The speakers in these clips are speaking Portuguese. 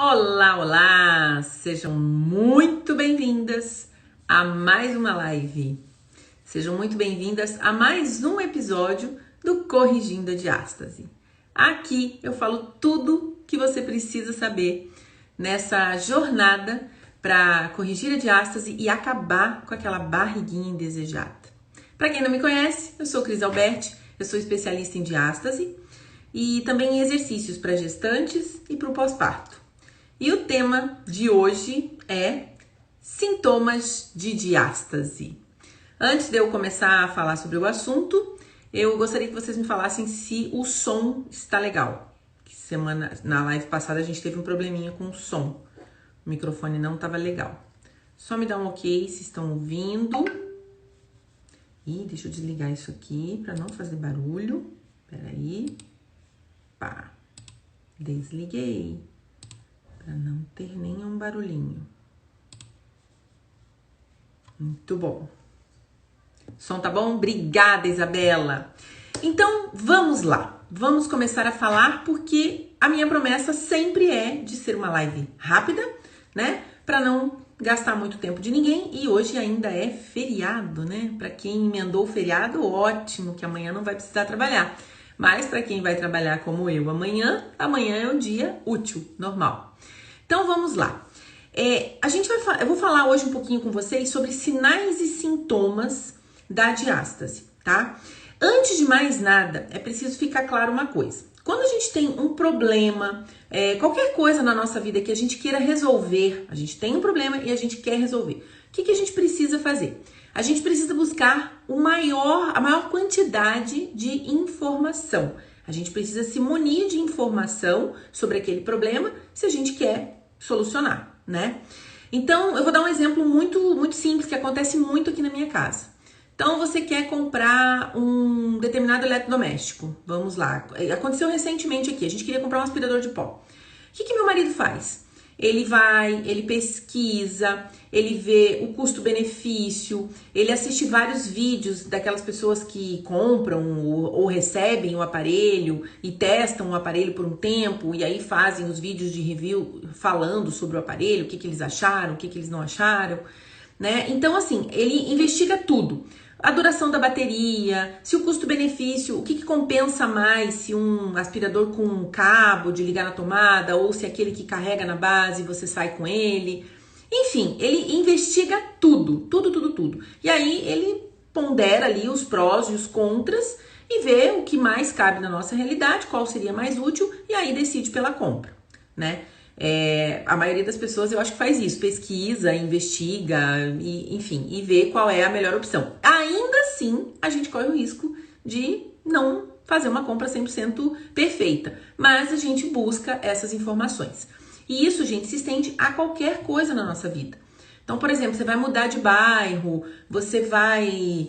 Olá, olá! Sejam muito bem-vindas a mais uma live. Sejam muito bem-vindas a mais um episódio do Corrigindo a Diástase. Aqui eu falo tudo que você precisa saber nessa jornada para corrigir a diástase e acabar com aquela barriguinha indesejada. Para quem não me conhece, eu sou Cris Alberti, eu sou especialista em diástase e também em exercícios para gestantes e para o pós-parto. E o tema de hoje é sintomas de diástase. Antes de eu começar a falar sobre o assunto, eu gostaria que vocês me falassem se o som está legal. Na live passada a gente teve um probleminha com o som. O microfone não estava legal. Só me dá um ok se estão ouvindo. Ih, deixa eu desligar isso aqui para não fazer barulho. Peraí. Pá. Desliguei. Para não ter nenhum barulhinho. Muito bom. Som tá bom? Obrigada, Isabela. Então, vamos lá. Vamos começar a falar porque a minha promessa sempre é de ser uma live rápida, né? Para não gastar muito tempo de ninguém. E hoje ainda é feriado, né? Para quem emendou o feriado, ótimo, que amanhã não vai precisar trabalhar. Mas para quem vai trabalhar como eu amanhã é um dia útil, normal. Então vamos lá. Eu vou falar hoje um pouquinho com vocês sobre sinais e sintomas da diástase, tá? Antes de mais nada, é preciso ficar claro uma coisa. Quando a gente tem um problema, qualquer coisa na nossa vida que a gente queira resolver, a gente tem um problema e a gente quer resolver. O que a gente precisa fazer? A gente precisa buscar a maior quantidade de informação. A gente precisa se munir de informação sobre aquele problema se a gente quer solucionar, né? Então, eu vou dar um exemplo muito simples que acontece muito aqui na minha casa. Então, você quer comprar um determinado eletrodoméstico. Vamos lá. Aconteceu recentemente aqui. A gente queria comprar um aspirador de pó. O que meu marido faz? Ele pesquisa, ele vê o custo-benefício, ele assiste vários vídeos daquelas pessoas que compram ou recebem o aparelho e testam o aparelho por um tempo e aí fazem os vídeos de review falando sobre o aparelho, o que eles acharam, o que eles não acharam, né? Então, assim, ele investiga tudo. A duração da bateria, se o custo-benefício, o que compensa mais, se um aspirador com um cabo de ligar na tomada ou se aquele que carrega na base você sai com ele. Enfim, ele investiga tudo. E aí ele pondera ali os prós e os contras e vê o que mais cabe na nossa realidade, qual seria mais útil e aí decide pela compra, né? A maioria das pessoas eu acho que faz isso, pesquisa, investiga, enfim, e vê qual é a melhor opção. Ainda assim, a gente corre o risco de não fazer uma compra 100% perfeita, mas a gente busca essas informações. E isso, gente, se estende a qualquer coisa na nossa vida. Então, por exemplo, você vai mudar de bairro, você vai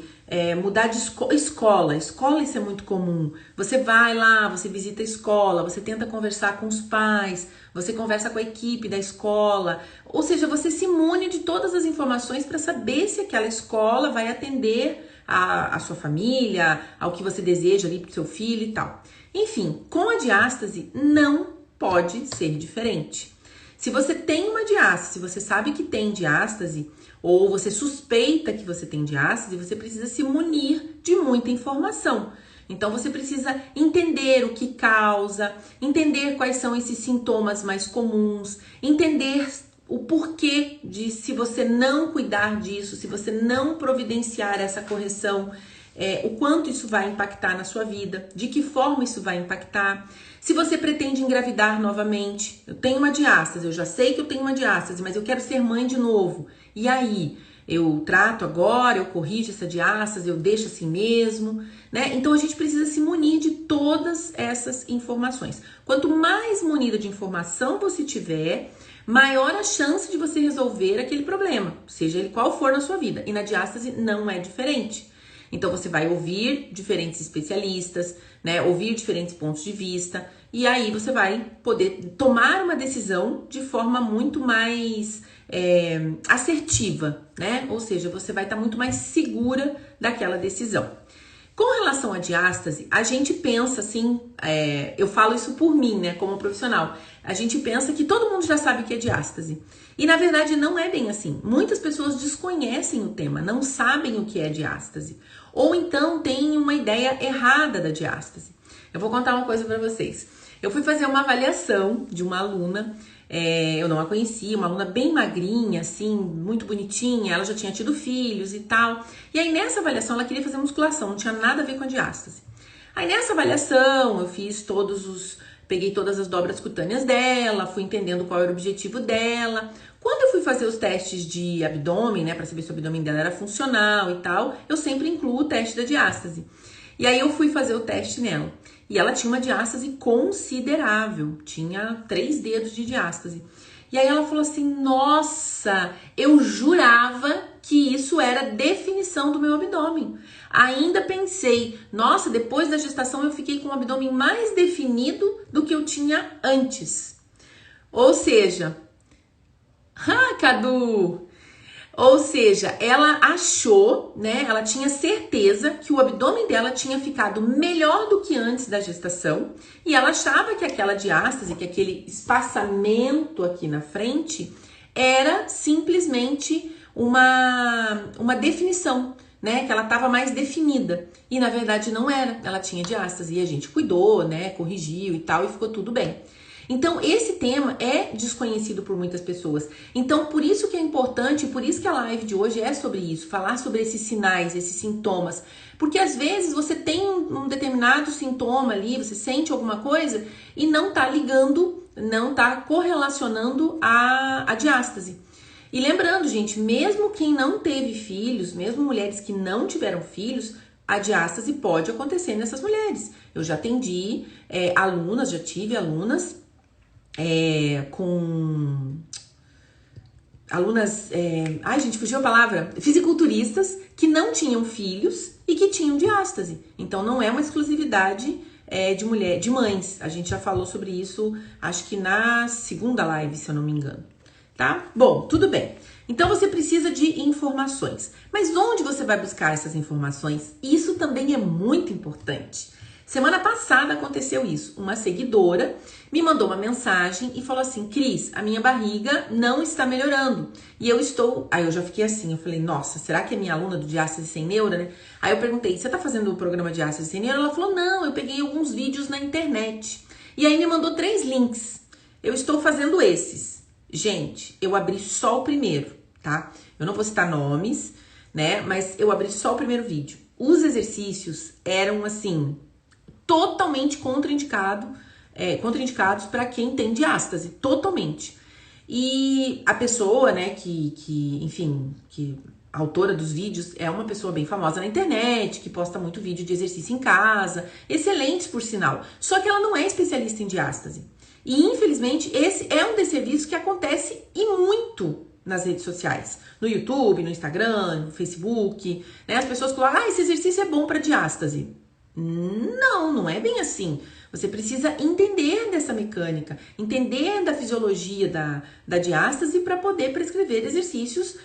mudar de escola, isso é muito comum. Você vai lá, você visita a escola, você tenta conversar com os pais, você conversa com a equipe da escola, ou seja, você se mune de todas as informações para saber se aquela escola vai atender a sua família, ao que você deseja ali para o seu filho e tal. Enfim, com a diástase não pode ser diferente. Se você tem uma diástase, se você sabe que tem diástase, ou você suspeita que você tem diástase, você precisa se munir de muita informação. Então, você precisa entender o que causa, entender quais são esses sintomas mais comuns, entender o porquê de se você não cuidar disso, se você não providenciar essa correção, o quanto isso vai impactar na sua vida, de que forma isso vai impactar. Se você pretende engravidar novamente, eu tenho uma diástase, eu já sei que eu tenho uma diástase, mas eu quero ser mãe de novo. E aí? Eu trato agora, eu corrijo essa diástase, eu deixo assim mesmo, né? Então a gente precisa se munir de todas essas informações. Quanto mais munida de informação você tiver, maior a chance de você resolver aquele problema, seja ele qual for na sua vida. E na diástase não é diferente. Então você vai ouvir diferentes especialistas, né? Ouvir diferentes pontos de vista, e aí você vai poder tomar uma decisão de forma muito mais assertiva, né? Ou seja, você vai estar muito mais segura daquela decisão. Com relação à diástase, a gente pensa assim, eu falo isso por mim, né, como profissional, a gente pensa que todo mundo já sabe o que é diástase. E na verdade não é bem assim. Muitas pessoas desconhecem o tema, não sabem o que é diástase. Ou então têm uma ideia errada da diástase. Eu vou contar uma coisa para vocês. Eu fui fazer uma avaliação de uma aluna, eu não a conhecia, uma aluna bem magrinha, assim, muito bonitinha, ela já tinha tido filhos e tal. E aí nessa avaliação ela queria fazer musculação, não tinha nada a ver com a diástase. Aí nessa avaliação eu peguei todas as dobras cutâneas dela, fui entendendo qual era o objetivo dela. Quando eu fui fazer os testes de abdômen, né, para saber se o abdômen dela era funcional e tal, eu sempre incluo o teste da diástase. E aí eu fui fazer o teste nela. E ela tinha uma diástase considerável, tinha 3 dedos de diástase. E aí ela falou assim, nossa, eu jurava que isso era definição do meu abdômen. Ainda pensei, nossa, depois da gestação eu fiquei com um abdômen mais definido do que eu tinha antes. Ou seja, Cadu! Ou seja, ela achou, né? Ela tinha certeza que o abdômen dela tinha ficado melhor do que antes da gestação e ela achava que aquela diástase, que aquele espaçamento aqui na frente era simplesmente uma definição, né? Que ela estava mais definida e na verdade não era. Ela tinha diástase e a gente cuidou, né? Corrigiu e tal e ficou tudo bem. Então, esse tema é desconhecido por muitas pessoas. Então, por isso que é importante, por isso que a live de hoje é sobre isso, falar sobre esses sinais, esses sintomas. Porque às vezes você tem um determinado sintoma ali, você sente alguma coisa e não tá ligando, não tá correlacionando a diástase. E lembrando, gente, mesmo quem não teve filhos, mesmo mulheres que não tiveram filhos, a diástase pode acontecer nessas mulheres. Eu já atendi alunas, já tive alunas com alunas, ai gente, fugiu a palavra, fisiculturistas que não tinham filhos e que tinham diástase. Então não é uma exclusividade de mães. A gente já falou sobre isso, acho que na segunda live, se eu não me engano, tá? Bom, tudo bem. Então você precisa de informações. Mas onde você vai buscar essas informações? Isso também é muito importante. Semana passada aconteceu isso. Uma seguidora me mandou uma mensagem e falou assim, Cris, a minha barriga não está melhorando. E eu estou... Aí eu já fiquei assim, eu falei, nossa, será que é minha aluna do Diástase Sem Neura, né? Aí eu perguntei, você tá fazendo o programa Diástase Sem Neura? Ela falou, não, eu peguei alguns vídeos na internet. E aí me mandou 3 links. Eu estou fazendo esses. Gente, eu abri só o primeiro, tá? Eu não vou citar nomes, né? Mas eu abri só o primeiro vídeo. Os exercícios eram assim... totalmente contraindicados para quem tem diástase, totalmente. E a pessoa, né, enfim, a autora dos vídeos é uma pessoa bem famosa na internet, que posta muito vídeo de exercício em casa, excelentes por sinal, só que ela não é especialista em diástase. E infelizmente esse é um desserviço que acontece e muito nas redes sociais, no YouTube, no Instagram, no Facebook, né, as pessoas colocam, esse exercício é bom para diástase. Não é bem assim. Você precisa entender dessa mecânica, entender da fisiologia da diástase para poder prescrever exercícios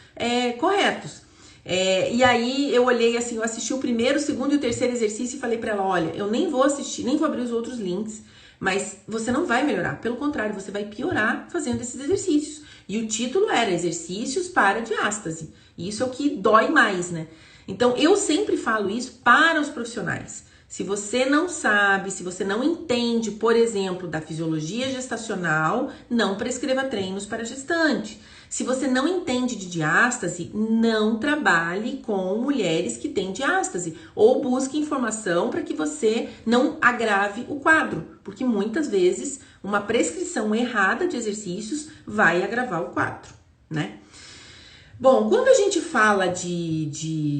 corretos. E aí eu olhei assim, eu assisti o primeiro, o segundo e o terceiro exercício e falei para ela, olha, eu nem vou assistir, nem vou abrir os outros links, mas você não vai melhorar, pelo contrário, você vai piorar fazendo esses exercícios. E o título era Exercícios para Diástase. E isso é o que dói mais, né? Então eu sempre falo isso para os profissionais. Se você não sabe, se você não entende, por exemplo, da fisiologia gestacional, não prescreva treinos para gestante. Se você não entende de diástase, não trabalhe com mulheres que têm diástase ou busque informação para que você não agrave o quadro, porque muitas vezes uma prescrição errada de exercícios vai agravar o quadro, né? Bom, quando a gente fala de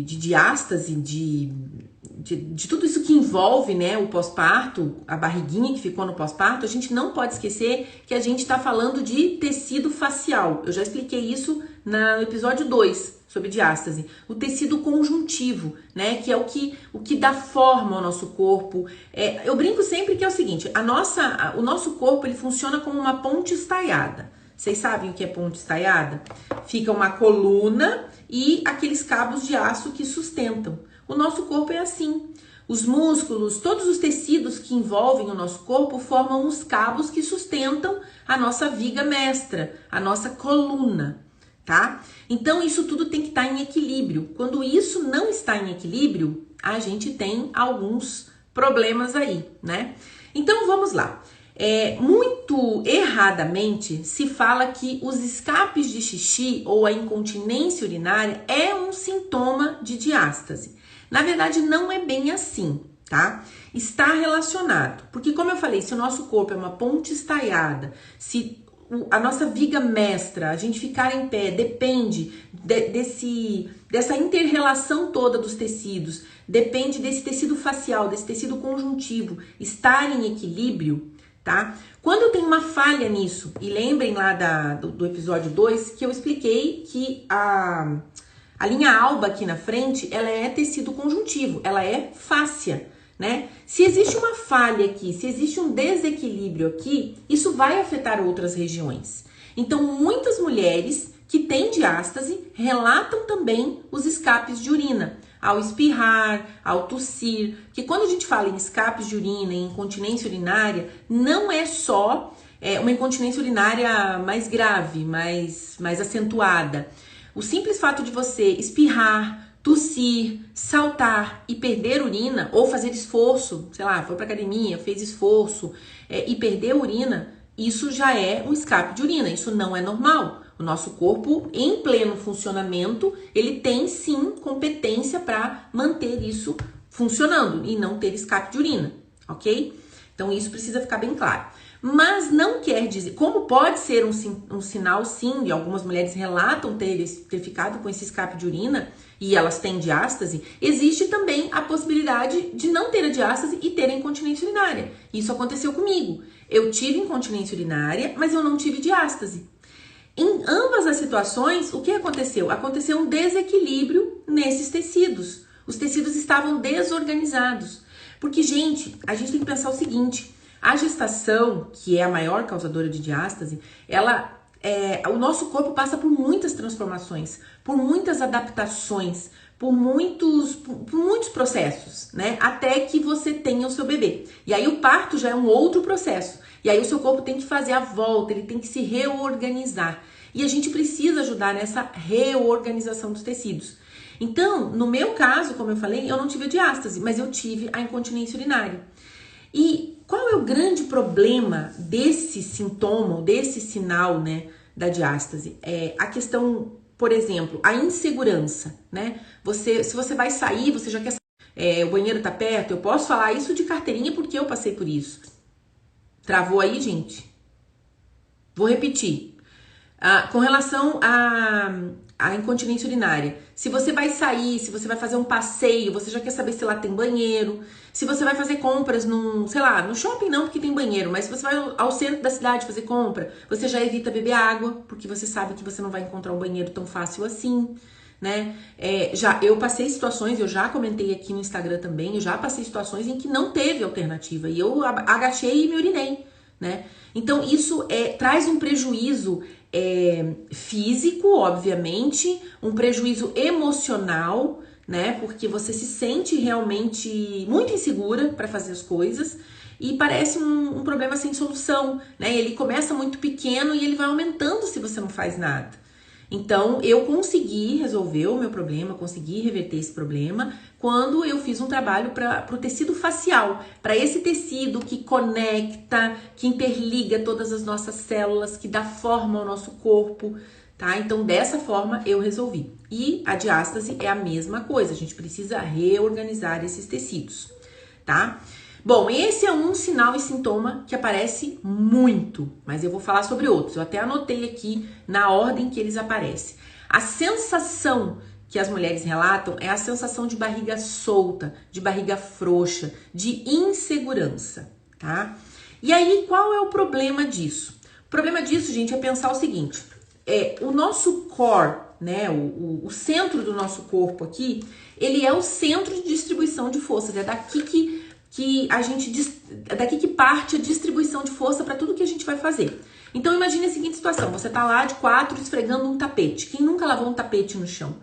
diástase, de tudo isso que envolve, né, o pós-parto, a barriguinha que ficou no pós-parto, a gente não pode esquecer que a gente está falando de tecido facial. Eu já expliquei isso no episódio 2 sobre diástase. O tecido conjuntivo, né, que é o que dá forma ao nosso corpo. Eu brinco sempre que é o seguinte, o nosso corpo ele funciona como uma ponte estaiada. Vocês sabem o que é ponte estaiada? Fica uma coluna e aqueles cabos de aço que sustentam. O nosso corpo é assim. Os músculos, todos os tecidos que envolvem o nosso corpo formam os cabos que sustentam a nossa viga mestra, a nossa coluna, tá? Então isso tudo tem que estar em equilíbrio. Quando isso não está em equilíbrio, a gente tem alguns problemas aí, né? Então vamos lá. Muito erradamente se fala que os escapes de xixi ou a incontinência urinária é um sintoma de diástase. Na verdade, não é bem assim, tá? Está relacionado, porque como eu falei, se o nosso corpo é uma ponte estaiada, se a nossa viga mestra, a gente ficar em pé, depende dessa inter-relação toda dos tecidos, depende desse tecido facial, desse tecido conjuntivo estar em equilíbrio, tá? Quando tem uma falha nisso, e lembrem lá do episódio 2 que eu expliquei que a linha alba aqui na frente, ela é tecido conjuntivo, ela é fáscia, né? Se existe uma falha aqui, se existe um desequilíbrio aqui, isso vai afetar outras regiões. Então, muitas mulheres que têm diástase relatam também os escapes de urina, ao espirrar, ao tossir, que quando a gente fala em escapes de urina, em incontinência urinária, não é só uma incontinência urinária mais grave, mais acentuada. O simples fato de você espirrar, tossir, saltar e perder urina, ou fazer esforço, sei lá, foi pra academia, fez esforço e perder urina, isso já é um escape de urina, isso não é normal. O nosso corpo, em pleno funcionamento, ele tem sim competência para manter isso funcionando e não ter escape de urina, ok? Então isso precisa ficar bem claro. Mas não quer dizer, como pode ser um sinal sim, e algumas mulheres relatam ter ficado com esse escape de urina e elas têm diástase, existe também a possibilidade de não ter a diástase e ter a incontinência urinária. Isso aconteceu comigo. Eu tive incontinência urinária, mas eu não tive diástase. Em ambas as situações, o que aconteceu? Aconteceu um desequilíbrio nesses tecidos. Os tecidos estavam desorganizados. Porque, gente, a gente tem que pensar o seguinte: a gestação, que é a maior causadora de diástase, o nosso corpo passa por muitas transformações, por muitas adaptações, por muitos processos, né? Até que você tenha o seu bebê. E aí o parto já é um outro processo. E aí o seu corpo tem que fazer a volta, ele tem que se reorganizar. E a gente precisa ajudar nessa reorganização dos tecidos. Então, no meu caso, como eu falei, eu não tive a diástase, mas eu tive a incontinência urinária. E qual é o grande problema desse sintoma, desse sinal, né, da diástase? É a questão, por exemplo, a insegurança, né? Se você vai sair, você já quer sair, o banheiro tá perto, eu posso falar isso de carteirinha porque eu passei por isso. Travou aí, gente? Vou repetir. Com relação à incontinência urinária, se você vai sair, se você vai fazer um passeio, você já quer saber se lá tem banheiro. Se você vai fazer compras no shopping não, porque tem banheiro, mas se você vai ao centro da cidade fazer compra, você já evita beber água, porque você sabe que você não vai encontrar um banheiro tão fácil assim, né? Eu passei situações, eu já comentei aqui no Instagram também, eu já passei situações em que não teve alternativa e eu agachei e me urinei, né? Então isso traz um prejuízo físico, obviamente, um prejuízo emocional, né? Porque você se sente realmente muito insegura para fazer as coisas e parece um problema sem solução, né? Ele começa muito pequeno e ele vai aumentando se você não faz nada. Então, eu consegui resolver o meu problema, consegui reverter esse problema quando eu fiz um trabalho para o tecido facial, para esse tecido que conecta, que interliga todas as nossas células, que dá forma ao nosso corpo, tá? Então, dessa forma, eu resolvi. E a diástase é a mesma coisa, a gente precisa reorganizar esses tecidos, tá? Bom, esse é um sinal e sintoma que aparece muito, mas eu vou falar sobre outros. Eu até anotei aqui na ordem que eles aparecem. A sensação que as mulheres relatam é a sensação de barriga solta, de barriga frouxa, de insegurança, tá? E aí, qual é o problema disso? O problema disso, gente, é pensar o seguinte: o nosso core, né, o centro do nosso corpo aqui, ele é o centro de distribuição de forças, é daqui que daqui que parte a distribuição de força para tudo que a gente vai fazer. Então imagine a seguinte situação: você tá lá de quatro esfregando um tapete. Quem nunca lavou um tapete no chão?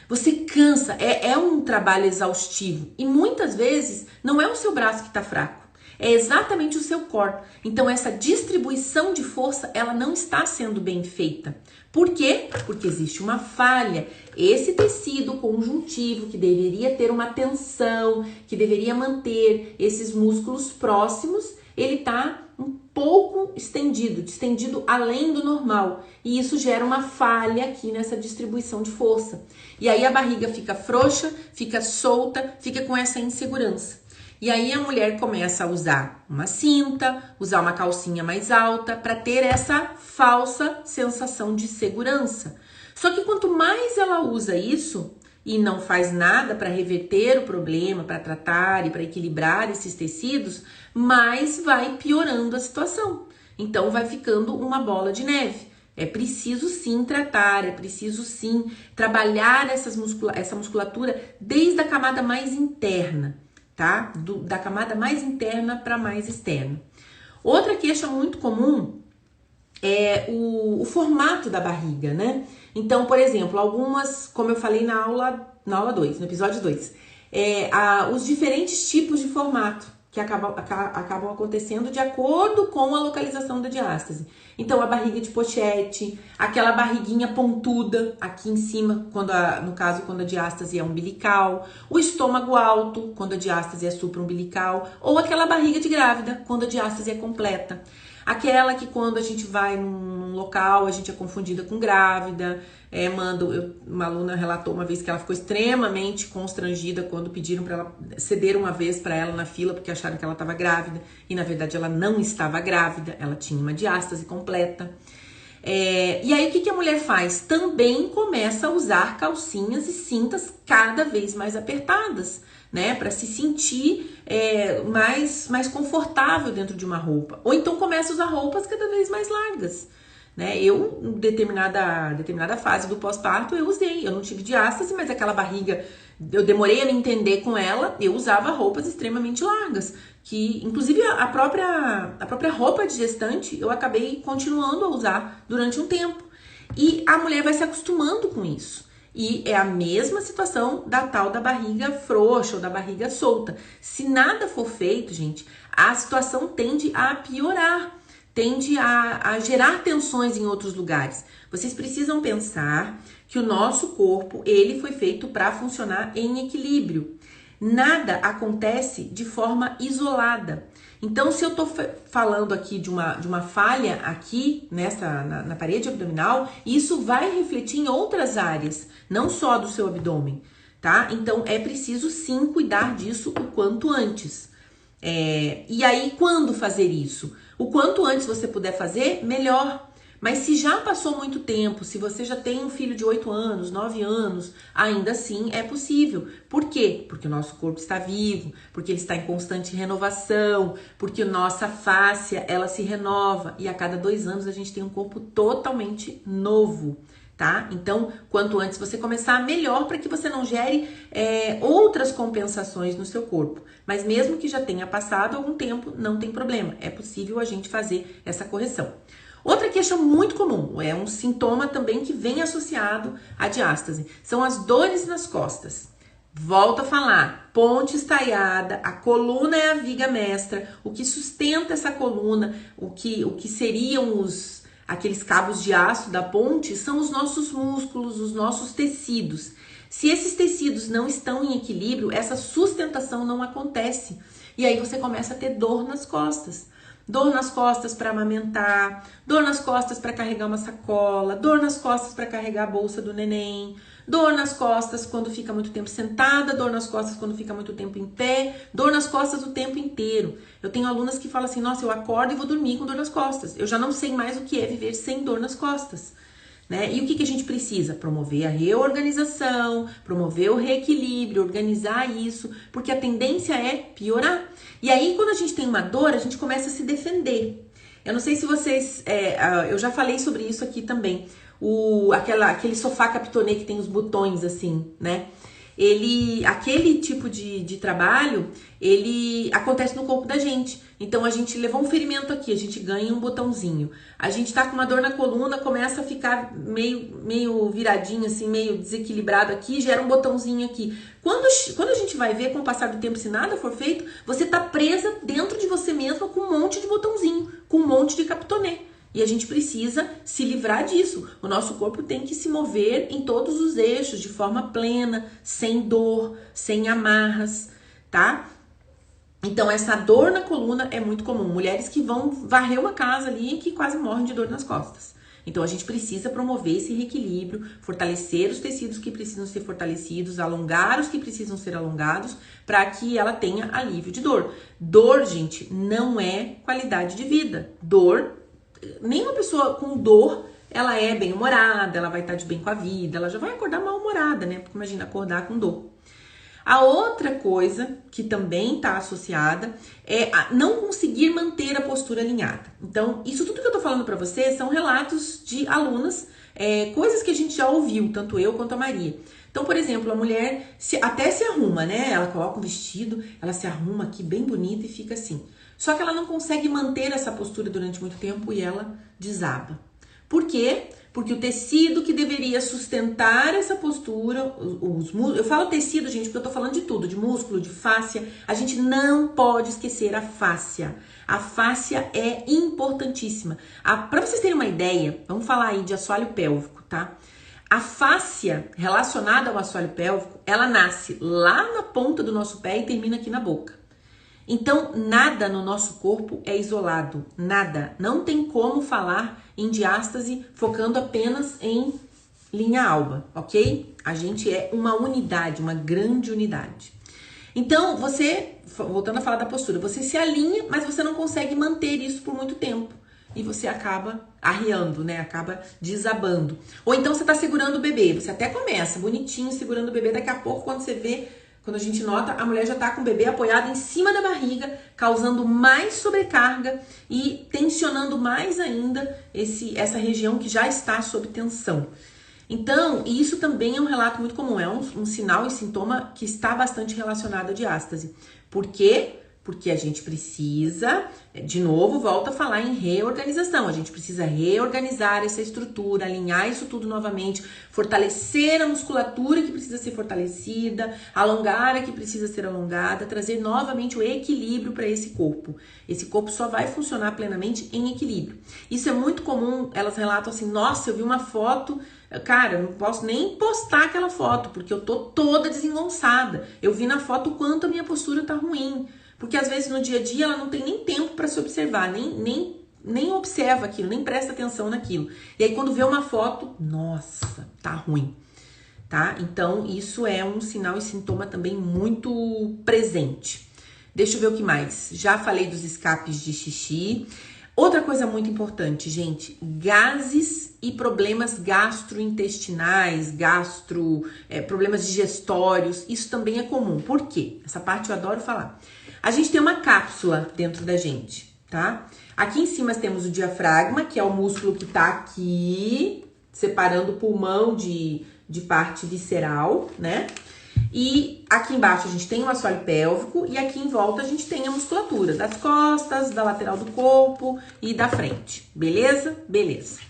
Você cansa, é um trabalho exaustivo. E muitas vezes não é o seu braço que está fraco, é exatamente o seu core. Então essa distribuição de força, ela não está sendo bem feita. Por quê? Porque existe uma falha. Esse tecido conjuntivo que deveria ter uma tensão, que deveria manter esses músculos próximos, ele está um pouco distendido além do normal. E isso gera uma falha aqui nessa distribuição de força. E aí a barriga fica frouxa, fica solta, fica com essa insegurança. E aí a mulher começa a usar uma cinta, usar uma calcinha mais alta para ter essa falsa sensação de segurança. Só que quanto mais ela usa isso e não faz nada para reverter o problema, para tratar e para equilibrar esses tecidos, mais vai piorando a situação. Então vai ficando uma bola de neve. É preciso sim tratar, é preciso sim trabalhar essa musculatura desde a camada mais interna. Tá? Da camada mais interna para mais externa. Outra queixa muito comum é o formato da barriga, né? Então, por exemplo, algumas, como eu falei na aula 2, no episódio 2, os diferentes tipos de formato que acabam acontecendo de acordo com a localização da diástase. Então, a barriga de pochete, aquela barriguinha pontuda aqui em cima, no caso, quando a diástase é umbilical, o estômago alto, quando a diástase é supraumbilical, ou aquela barriga de grávida, quando a diástase é completa. Aquela que quando a gente vai num local, a gente é confundida com grávida. Uma aluna relatou uma vez que ela ficou extremamente constrangida quando pediram para ela ceder uma vez para ela na fila porque acharam que ela estava grávida e na verdade ela não estava grávida, ela tinha uma diástase completa. E aí o que a mulher faz? Também começa a usar calcinhas e cintas cada vez mais apertadas, né, para se sentir mais confortável dentro de uma roupa. Ou então começa a usar roupas cada vez mais largas. Né? Eu, em determinada fase do pós-parto, eu não tive diástase, mas aquela barriga, eu demorei a me entender com ela, eu usava roupas extremamente largas, que inclusive a própria roupa de gestante eu acabei continuando a usar durante um tempo. E a mulher vai se acostumando com isso. E é a mesma situação da tal da barriga frouxa ou da barriga solta. Se nada for feito, gente, a situação tende a piorar. Tende a gerar tensões em outros lugares. Vocês precisam pensar que o nosso corpo, ele foi feito para funcionar em equilíbrio. Nada acontece de forma isolada. Então, se eu estou falando aqui de uma falha aqui, na parede abdominal, isso vai refletir em outras áreas, não só do seu abdômen, tá? Então, é preciso sim cuidar disso o quanto antes. E aí, quando fazer isso? O quanto antes você puder fazer, melhor. Mas se já passou muito tempo, se você já tem um filho de 8 anos, 9 anos, ainda assim é possível. Por quê? Porque o nosso corpo está vivo, porque ele está em constante renovação, porque a nossa fáscia, ela se renova e a cada 2 anos a gente tem um corpo totalmente novo. Tá? Então, quanto antes você começar, melhor para que você não gere outras compensações no seu corpo. Mas mesmo que já tenha passado algum tempo, não tem problema. É possível a gente fazer essa correção. Outra queixa muito comum, é um sintoma também que vem associado à diástase, são as dores nas costas. Volto a falar, ponte estaiada, a coluna é a viga mestra, o que sustenta essa coluna, o que seriam aqueles cabos de aço da ponte são os nossos músculos, os nossos tecidos. Se esses tecidos não estão em equilíbrio, essa sustentação não acontece. E aí você começa a ter dor nas costas. Dor nas costas para amamentar, dor nas costas para carregar uma sacola, dor nas costas para carregar a bolsa do neném, dor nas costas quando fica muito tempo sentada, dor nas costas quando fica muito tempo em pé, dor nas costas o tempo inteiro. Eu tenho alunas que falam assim, nossa, eu acordo e vou dormir com dor nas costas. Eu já não sei mais o que é viver sem dor nas costas. Né? E o que a gente precisa? Promover a reorganização, promover o reequilíbrio, organizar isso, porque a tendência é piorar. E aí, quando a gente tem uma dor, a gente começa a se defender. Eu não sei se vocês... eu já falei sobre isso aqui também. Aquele sofá capitone que tem os botões assim, né? aquele tipo de trabalho, ele acontece no corpo da gente. Então a gente levou um ferimento aqui, a gente ganha um botãozinho. A gente tá com uma dor na coluna, começa a ficar meio viradinho, assim, meio desequilibrado aqui, gera um botãozinho aqui. Quando a gente vai ver, com o passar do tempo, se nada for feito, você tá presa dentro de você mesma com um monte de botãozinho, com um monte de capitonê. E a gente precisa se livrar disso. O nosso corpo tem que se mover em todos os eixos, de forma plena, sem dor, sem amarras, tá? Então, essa dor na coluna é muito comum. Mulheres que vão varrer uma casa ali e que quase morrem de dor nas costas. Então, a gente precisa promover esse reequilíbrio, fortalecer os tecidos que precisam ser fortalecidos, alongar os que precisam ser alongados, para que ela tenha alívio de dor. Dor, gente, não é qualidade de vida. Dor, nenhuma pessoa com dor, ela é bem-humorada, ela vai estar de bem com a vida, ela já vai acordar mal-humorada, né? Porque imagina acordar com dor. A outra coisa que também está associada é a não conseguir manter a postura alinhada. Então, isso tudo que eu tô falando para vocês são relatos de alunas, coisas que a gente já ouviu, tanto eu quanto a Maria. Então, por exemplo, a mulher até se arruma, né? Ela coloca um vestido, ela se arruma aqui bem bonita e fica assim. Só que ela não consegue manter essa postura durante muito tempo e ela desaba. Por quê? Porque o tecido que deveria sustentar essa postura, eu falo tecido, gente, porque eu tô falando de tudo, de músculo, de fáscia. A gente não pode esquecer a fáscia. A fáscia é importantíssima. Para vocês terem uma ideia, vamos falar aí de assoalho pélvico, tá? A fáscia relacionada ao assoalho pélvico, ela nasce lá na ponta do nosso pé e termina aqui na boca. Então, nada no nosso corpo é isolado, nada. Não tem como falar em diástase focando apenas em linha alba, ok? A gente é uma unidade, uma grande unidade. Então, voltando a falar da postura, você se alinha, mas você não consegue manter isso por muito tempo. E você acaba arriando, né? Acaba desabando. Ou então você tá segurando o bebê, você até começa bonitinho segurando o bebê, daqui a pouco quando você vê... Quando a gente nota, a mulher já tá com o bebê apoiado em cima da barriga, causando mais sobrecarga e tensionando mais ainda essa região que já está sob tensão. Então, isso também é um relato muito comum, é um sinal e sintoma que está bastante relacionado à diástase. Por quê? Porque a gente precisa, de novo, volta a falar em reorganização. A gente precisa reorganizar essa estrutura, alinhar isso tudo novamente, fortalecer a musculatura que precisa ser fortalecida, alongar a que precisa ser alongada, trazer novamente o equilíbrio para esse corpo. Esse corpo só vai funcionar plenamente em equilíbrio. Isso é muito comum, elas relatam assim, nossa, eu vi uma foto... Cara, eu não posso nem postar aquela foto, porque eu tô toda desengonçada. Eu vi na foto o quanto a minha postura tá ruim. Porque às vezes no dia a dia ela não tem nem tempo para se observar, nem observa aquilo, nem presta atenção naquilo. E aí quando vê uma foto, nossa, tá ruim, tá? Então isso é um sinal e sintoma também muito presente. Deixa eu ver o que mais. Já falei dos escapes de xixi. Outra coisa muito importante, gente, gases e problemas gastrointestinais, problemas digestórios, isso também é comum. Por quê? Essa parte eu adoro falar. A gente tem uma cápsula dentro da gente, tá? Aqui em cima temos o diafragma, que é o músculo que tá aqui, separando o pulmão de parte visceral, né? E aqui embaixo a gente tem o assoalho pélvico e aqui em volta a gente tem a musculatura das costas, da lateral do corpo e da frente, beleza? Beleza.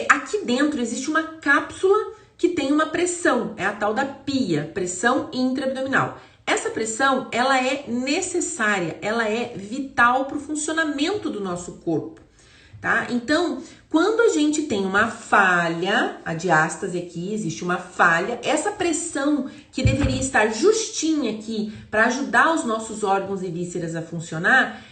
Aqui dentro existe uma cápsula que tem uma pressão, é a tal da PIA, pressão intraabdominal. Essa pressão, ela é necessária, ela é vital para o funcionamento do nosso corpo, tá? Então, quando a gente tem uma falha, a diástase aqui, existe uma falha, essa pressão que deveria estar justinha aqui para ajudar os nossos órgãos e vísceras a funcionar,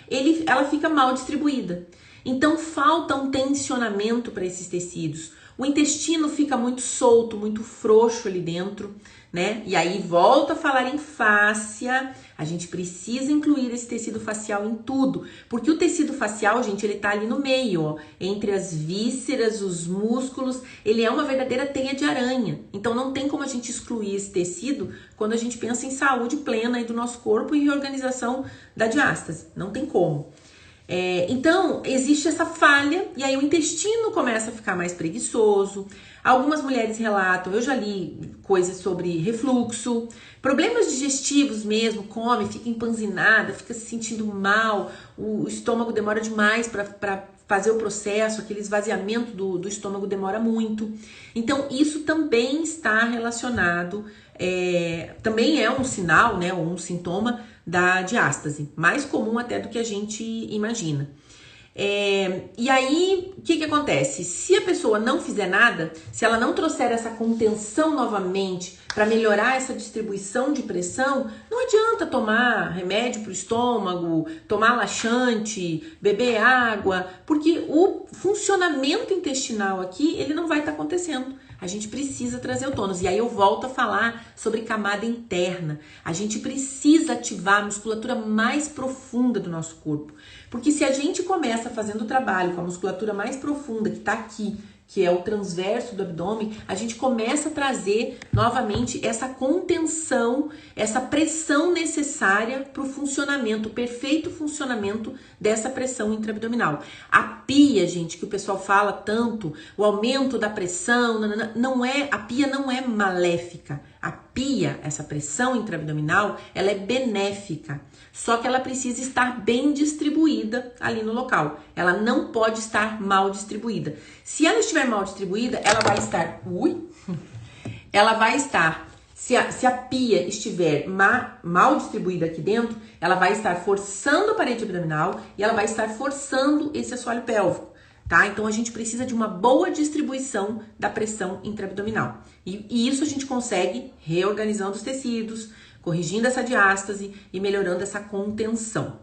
ela fica mal distribuída. Então, falta um tensionamento para esses tecidos. O intestino fica muito solto, muito frouxo ali dentro, né? E aí volta a falar em fáscia, a gente precisa incluir esse tecido facial em tudo, porque o tecido facial, gente, ele tá ali no meio, ó, entre as vísceras, os músculos, ele é uma verdadeira teia de aranha. Então não tem como a gente excluir esse tecido quando a gente pensa em saúde plena aí do nosso corpo e reorganização da diástase, não tem como. Então, existe essa falha e aí o intestino começa a ficar mais preguiçoso. Algumas mulheres relatam, eu já li coisas sobre refluxo, problemas digestivos mesmo, come, fica empanzinada, fica se sentindo mal, o estômago demora demais para fazer o processo, aquele esvaziamento do estômago demora muito. Então, isso também está relacionado, também é um sinal, né, ou um sintoma da diástase, mais comum até do que a gente imagina. E aí, o que acontece? Se a pessoa não fizer nada, se ela não trouxer essa contenção novamente para melhorar essa distribuição de pressão, não adianta tomar remédio para o estômago, tomar laxante, beber água, porque o funcionamento intestinal aqui, ele não vai estar acontecendo. A gente precisa trazer o tônus. E aí eu volto a falar sobre camada interna. A gente precisa ativar a musculatura mais profunda do nosso corpo. Porque se a gente começa fazendo o trabalho com a musculatura mais profunda, que está aqui, que é o transverso do abdômen, a gente começa a trazer novamente essa contenção, essa pressão necessária para o funcionamento, o perfeito funcionamento dessa pressão intraabdominal. A pia, gente, que o pessoal fala tanto, o aumento da pressão, a pia não é maléfica. A pia, essa pressão intraabdominal, ela é benéfica. Só que ela precisa estar bem distribuída ali no local. Ela não pode estar mal distribuída. Se ela estiver mal distribuída, ela vai estar... Ela vai estar... Se a pia estiver mal distribuída aqui dentro, ela vai estar forçando a parede abdominal e ela vai estar forçando esse assoalho pélvico. Tá? Então, a gente precisa de uma boa distribuição da pressão intraabdominal. E isso a gente consegue reorganizando os tecidos, corrigindo essa diástase e melhorando essa contenção.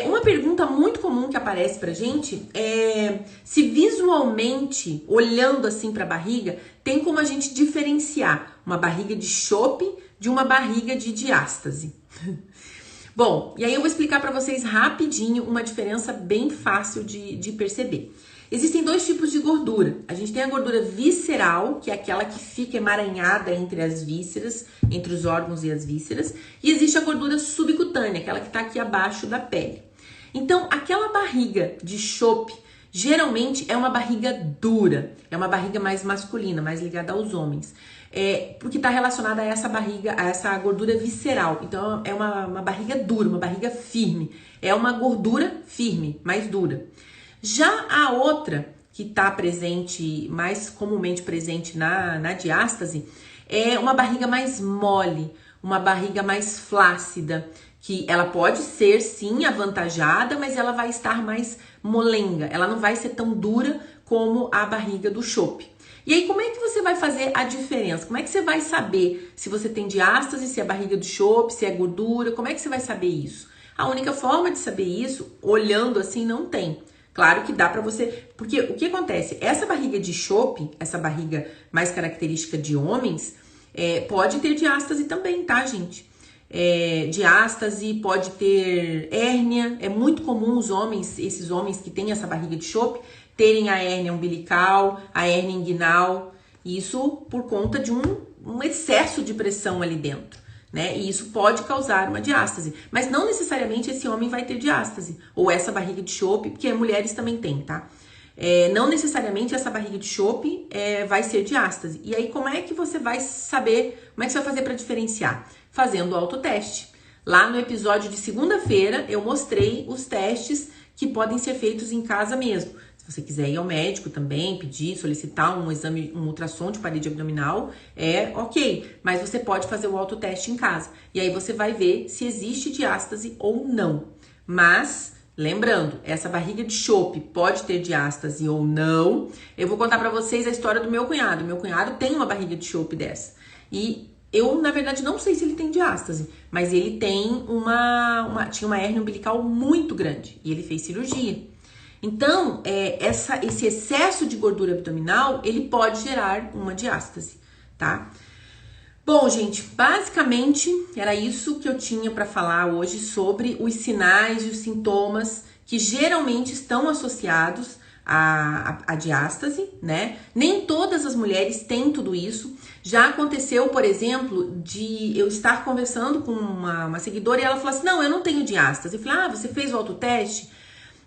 Uma pergunta muito comum que aparece pra gente é se visualmente, olhando assim pra barriga, tem como a gente diferenciar uma barriga de chope de uma barriga de diástase. Bom, e aí eu vou explicar para vocês rapidinho uma diferença bem fácil de perceber. Existem dois tipos de gordura. A gente tem a gordura visceral, que é aquela que fica emaranhada entre as vísceras, entre os órgãos e as vísceras. E existe a gordura subcutânea, aquela que está aqui abaixo da pele. Então, aquela barriga de chope, geralmente é uma barriga dura, é uma barriga mais masculina, mais ligada aos homens. Porque está relacionada a essa barriga, a essa gordura visceral. Então, é uma barriga dura, uma barriga firme. É uma gordura firme, mais dura. Já a outra, que está presente, mais comumente presente na diástase, é uma barriga mais mole, uma barriga mais flácida, que ela pode ser sim avantajada, mas ela vai estar mais molenga, ela não vai ser tão dura como a barriga do chope. E aí, como é que você vai fazer a diferença? Como é que você vai saber se você tem diástase, se é barriga do chope, se é gordura? Como é que você vai saber isso? A única forma de saber isso, olhando assim, não tem. Claro que dá pra você... Porque o que acontece? Essa barriga de chope, essa barriga mais característica de homens, pode ter diástase também, tá, gente? Diástase, pode ter hérnia. É muito comum os homens, esses homens que têm essa barriga de chope, terem a hérnia umbilical, a hérnia inguinal. Isso por conta de um excesso de pressão ali dentro, né? E isso pode causar uma diástase. Mas não necessariamente esse homem vai ter diástase. Ou essa barriga de chope, porque mulheres também têm, tá? Não necessariamente essa barriga de chope vai ser diástase. E aí, como é que você vai saber? Como é que você vai fazer para diferenciar? Fazendo o autoteste. Lá no episódio de segunda-feira, eu mostrei os testes que podem ser feitos em casa mesmo. Se você quiser ir ao médico também, pedir, solicitar um exame, um ultrassom de parede abdominal, ok. Mas você pode fazer o autoteste em casa. E aí você vai ver se existe diástase ou não. Mas, lembrando, essa barriga de chope pode ter diástase ou não. Eu vou contar pra vocês a história do meu cunhado. Meu cunhado tem uma barriga de chope dessa. E eu, na verdade, não sei se ele tem diástase, mas ele tem tinha uma hérnia umbilical muito grande e ele fez cirurgia. Então, esse excesso de gordura abdominal, ele pode gerar uma diástase, tá? Bom, gente, basicamente era isso que eu tinha para falar hoje sobre os sinais e os sintomas que geralmente estão associados à diástase, né? Nem todas as mulheres têm tudo isso. Já aconteceu, por exemplo, de eu estar conversando com uma seguidora e ela falou assim, não, eu não tenho diástase. Eu falei, você fez o autoteste?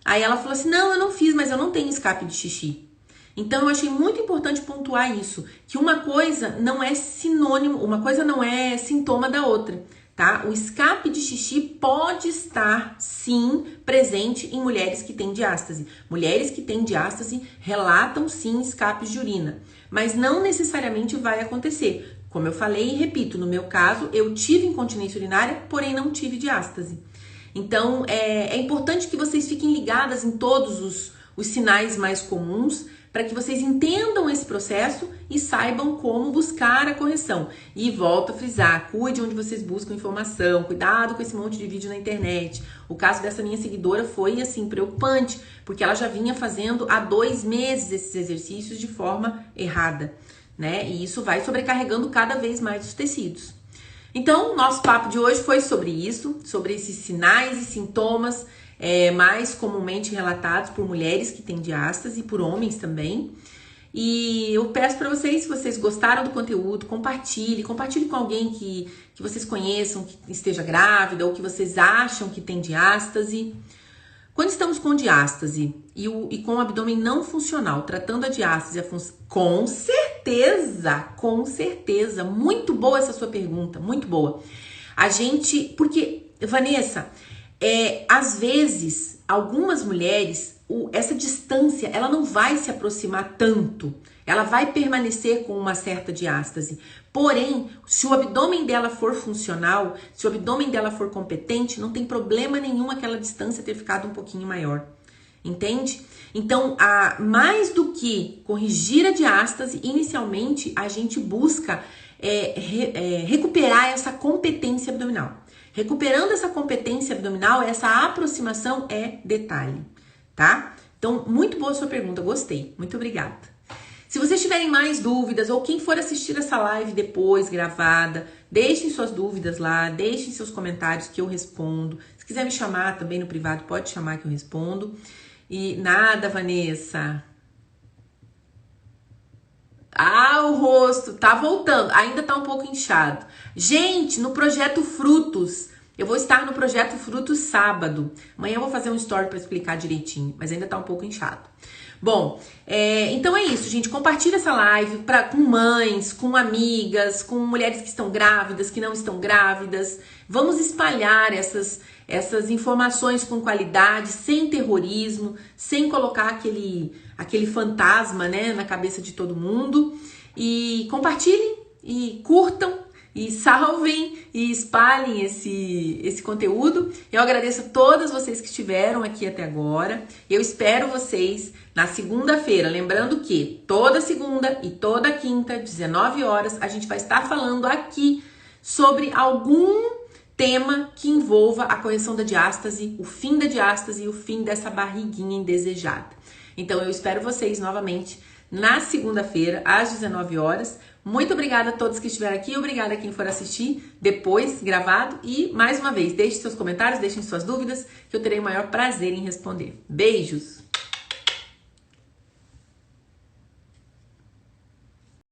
Aí ela falou assim, não, eu não fiz, mas eu não tenho escape de xixi. Então eu achei muito importante pontuar isso, que uma coisa não é sinônimo, uma coisa não é sintoma da outra, tá? O escape de xixi pode estar, sim, presente em mulheres que têm diástase. Mulheres que têm diástase relatam, sim, escapes de urina, mas não necessariamente vai acontecer. Como eu falei e repito, no meu caso, eu tive incontinência urinária, porém não tive diástase. Então, é importante que vocês fiquem ligadas em todos os sinais mais comuns, para que vocês entendam esse processo e saibam como buscar a correção. E volto a frisar, cuide onde vocês buscam informação, cuidado com esse monte de vídeo na internet. O caso dessa minha seguidora foi, assim, preocupante, porque ela já vinha fazendo há 2 meses esses exercícios de forma errada, né? E isso vai sobrecarregando cada vez mais os tecidos. Então, nosso papo de hoje foi sobre isso, sobre esses sinais e sintomas mais comumente relatados por mulheres que têm diástase e por homens também. E eu peço para vocês, se vocês gostaram do conteúdo, compartilhe com alguém que vocês conheçam, que esteja grávida ou que vocês acham que tem diástase. Quando estamos com diástase e com o abdômen não funcional, tratando a diástase, com certeza, muito boa essa sua pergunta, muito boa. Porque, Vanessa, às vezes, algumas mulheres, essa distância, ela não vai se aproximar tanto, ela vai permanecer com uma certa diástase. Porém, se o abdômen dela for funcional, se o abdômen dela for competente, não tem problema nenhum aquela distância ter ficado um pouquinho maior. Entende? Então, mais do que corrigir a diástase, inicialmente a gente busca recuperar essa competência abdominal. Recuperando essa competência abdominal, essa aproximação é detalhe, tá? Então, muito boa a sua pergunta, gostei. Muito obrigada. Se vocês tiverem mais dúvidas ou quem for assistir essa live depois, gravada, deixem suas dúvidas lá, deixem seus comentários que eu respondo. Se quiser me chamar também no privado, pode chamar que eu respondo. E nada, Vanessa. O rosto tá voltando, ainda tá um pouco inchado. Gente, no Projeto Frutos, eu vou estar no Projeto Frutos sábado. Amanhã eu vou fazer um story para explicar direitinho, mas ainda tá um pouco inchado. Bom, então é isso, gente. Compartilha essa live com mães, com amigas, com mulheres que estão grávidas, que não estão grávidas. Vamos espalhar essas informações com qualidade, sem terrorismo, sem colocar aquele fantasma, né, na cabeça de todo mundo. E compartilhem e curtam e salvem e espalhem esse conteúdo. Eu agradeço a todas vocês que estiveram aqui até agora. Eu espero vocês na segunda-feira. Lembrando que toda segunda e toda quinta, 19 horas, a gente vai estar falando aqui sobre algum tema que envolva a correção da diástase, o fim da diástase e o fim dessa barriguinha indesejada. Então eu espero vocês novamente na segunda-feira, às 19 horas. Muito obrigada a todos que estiveram aqui, obrigada a quem for assistir depois, gravado. E, mais uma vez, deixe seus comentários, deixem suas dúvidas, que eu terei o maior prazer em responder. Beijos!